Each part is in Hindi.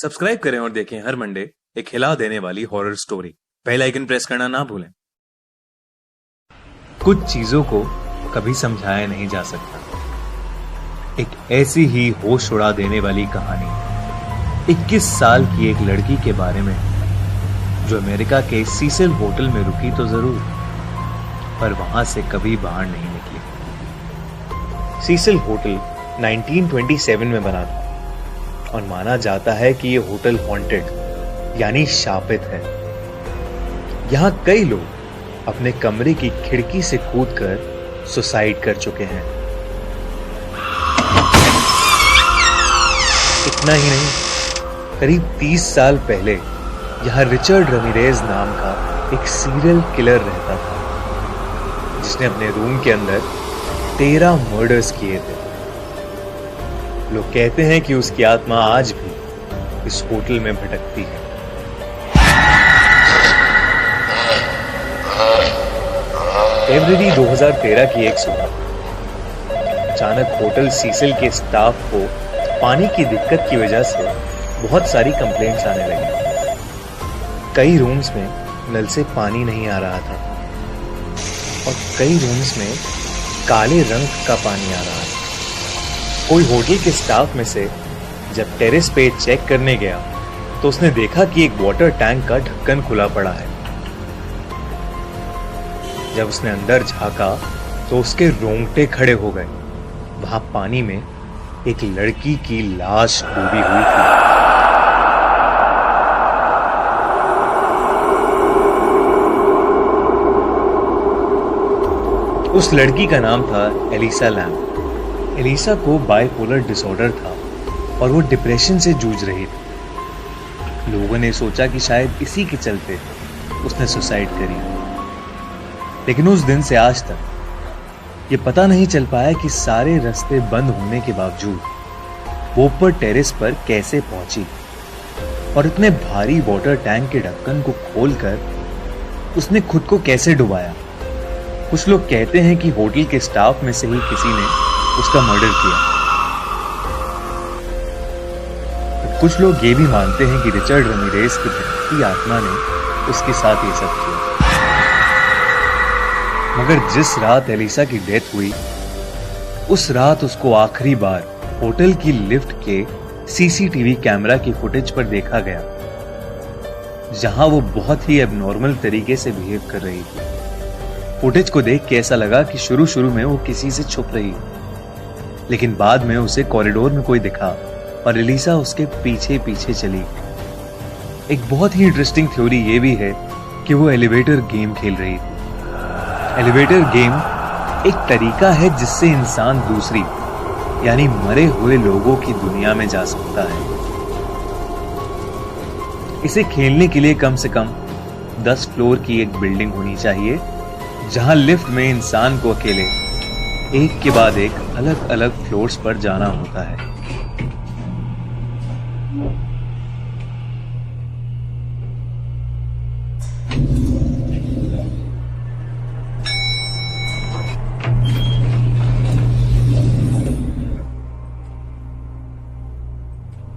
सब्सक्राइब करें और देखें हर मंडे एक हिला देने वाली horror story. Bell icon press करना ना भूलें। कुछ चीजों को कभी समझाया नहीं जा सकता। एक ऐसी ही होश उड़ा देने वाली कहानी 21 साल की एक लड़की के बारे में, जो अमेरिका के सीसेल होटल में रुकी तो जरूर, पर वहां से कभी बाहर नहीं निकली। सीसेल होटल 1927 में बना था और माना जाता है कि यह होटल हॉन्टेड यानी शापित है। यहां कई लोग अपने कमरे की खिड़की से कूदकर सुसाइड कर चुके हैं। इतना ही नहीं, करीब 30 साल पहले यहां रिचर्ड रमीरेज नाम का एक सीरियल किलर रहता था, जिसने अपने रूम के अंदर 13 मर्डर्स किए थे। लोग कहते हैं कि उसकी आत्मा आज भी इस होटल में भटकती है। फरवरी 2013 की एक सुबह अचानक होटल सीसेल के स्टाफ को पानी की दिक्कत की वजह से बहुत सारी कंप्लेंट्स आने लगी। कई रूम्स में नल से पानी नहीं आ रहा था और कई रूम्स में काले रंग का पानी आ रहा था। कोई होटल के स्टाफ में से जब टेरेस पे चेक करने गया तो उसने देखा कि एक वाटर टैंक का ढक्कन खुला पड़ा है। जब उसने अंदर झांका तो उसके रोंगटे खड़े हो गए। वहां पानी में एक लड़की की लाश डूबी हुई थी। उस लड़की का नाम था एलिसा लैम। एलिसा को बाइपोलर डिसऑर्डर था और वो डिप्रेशन से जूझ रही थी। लोगों ने सोचा कि शायद इसी के चलते उसने सुसाइड करी, लेकिन उस दिन से आज तक ये पता नहीं चल पाया कि सारे रास्ते बंद होने के बावजूद वो ऊपर टेरेस पर कैसे पहुंची और इतने भारी वाटर टैंक के ढक्कन को खोलकर उसने खुद को कैसे डुबाया। कुछ लोग कहते हैं कि होटल के स्टाफ में से ही किसी ने उसका मर्डर किया। कुछ लोग ये भी मानते हैं कि रिचर्ड रमीरेज की भटकती आत्मा ने उसके साथ ये सब किया। मगर जिस रात एलिसा की डेथ हुई, उस रात उसको आखिरी बार होटल की लिफ्ट के सीसीटीवी कैमरा की फुटेज पर देखा गया, जहां वो बहुत ही एबनॉर्मल तरीके से बिहेव कर रही थी। फुटेज को देख के ऐसा लगा कि शुरू में वो किसी से छुप रही, लेकिन बाद में उसे कॉरिडोर में कोई दिखा और एलिसा उसके पीछे पीछे चली। एक बहुत ही इंटरेस्टिंग थ्योरी ये भी है कि वो एलिवेटर गेम खेल रही थी। एलिवेटर गेम एक तरीका है जिससे इंसान दूसरी यानी मरे हुए लोगों की दुनिया में जा सकता है। इसे खेलने के लिए कम से कम 10 फ्लोर की एक बिल्डिंग होनी चाहिए, जहां लिफ्ट में इंसान को अकेले एक के बाद एक अलग अलग फ्लोर्स पर जाना होता है।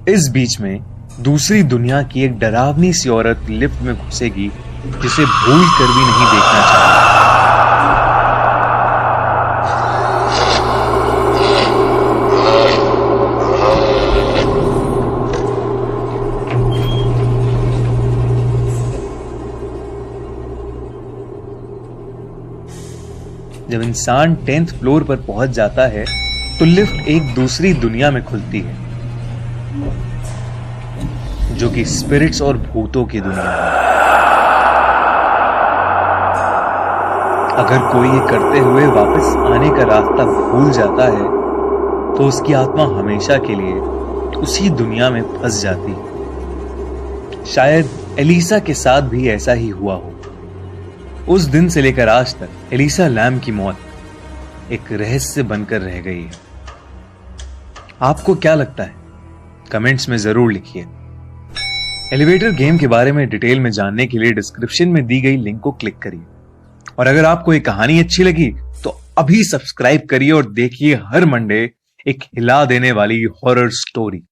इस बीच में दूसरी दुनिया की एक डरावनी सी औरत लिफ्ट में घुसेगी, जिसे भूल कर भी नहीं देखना चाहिए। जब इंसान 10th फ्लोर पर पहुंच जाता है तो लिफ्ट एक दूसरी दुनिया में खुलती है, जो कि स्पिरिट्स और भूतों की दुनिया है। अगर कोई ये करते हुए वापस आने का रास्ता भूल जाता है तो उसकी आत्मा हमेशा के लिए उसी दुनिया में फंस जाती है। शायद एलिसा के साथ भी ऐसा ही हुआ हो। उस दिन से लेकर आज तक एलिसा लैम की मौत एक रहस्य बनकर रह गई है। आपको क्या लगता है? कमेंट्स में जरूर लिखिए। एलिवेटर गेम के बारे में डिटेल में जानने के लिए डिस्क्रिप्शन में दी गई लिंक को क्लिक करिए। और अगर आपको ये कहानी अच्छी लगी तो अभी सब्सक्राइब करिए और देखिए हर मंडे एक हिला देने वाली हॉरर स्टोरी।